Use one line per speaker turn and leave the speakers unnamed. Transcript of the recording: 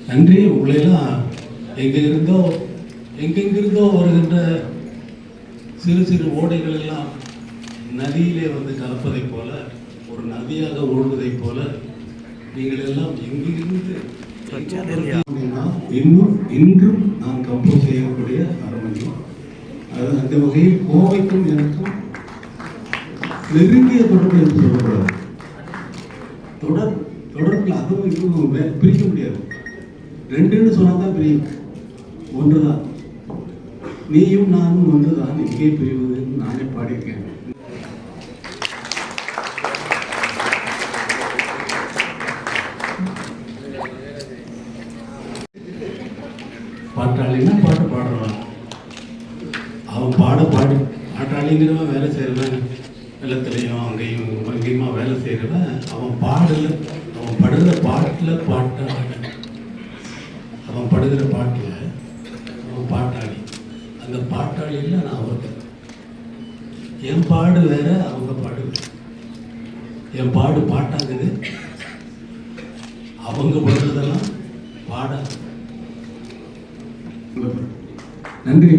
நன்றி. உங்களையெல்லாம் எங்கெங்கிருந்தோ வருகின்ற சிறு சிறு ஓடைகள் எல்லாம் நதியிலே வந்து கலப்பதைப் போல, ஒரு நதியாக ஓடுவதைப் போல நீங்கள் எல்லாம் எங்கிருந்து இன்றும் நான் கம்போஸ் செய்யக்கூடிய அரமணி. அது அந்த வகையில் கோவைக்கும் எனக்கும் நெருங்கிய தொடர்பு என்று சொல்லக்கூடாது. தொடர்பில் அதுவும் இதுவும் பிரிக்க முடியாது. ரெண்டுன்னு சொன்னா தான் பிரியும். ஒன்றுதான். நீயும் நானும் ஒன்றுதான், எங்கே பிரிவதுன்னு நானே பாடியிருக்கேன். பாட்டாளின்னா பாட்டு பாடுறான். அவன் பாடி பாட்டாளிங்கிறவன் வேலை செய்கிறவன், நிலத்திலையும் அங்கேயும் அங்கேயுமா வேலை செய்கிறவன். அவன் படுகிற பாட்டில் அவன் படுகிற பாட்டில் அவன் பாட்டாளி. அந்த பாட்டாளியில் நான் அவருக்கு என் பாடு வேற, அவங்க பாடு வேற. என் பாடு பாட்டாங்குது, அவங்க பாடுறதெல்லாம் பாடாது. நன்றி.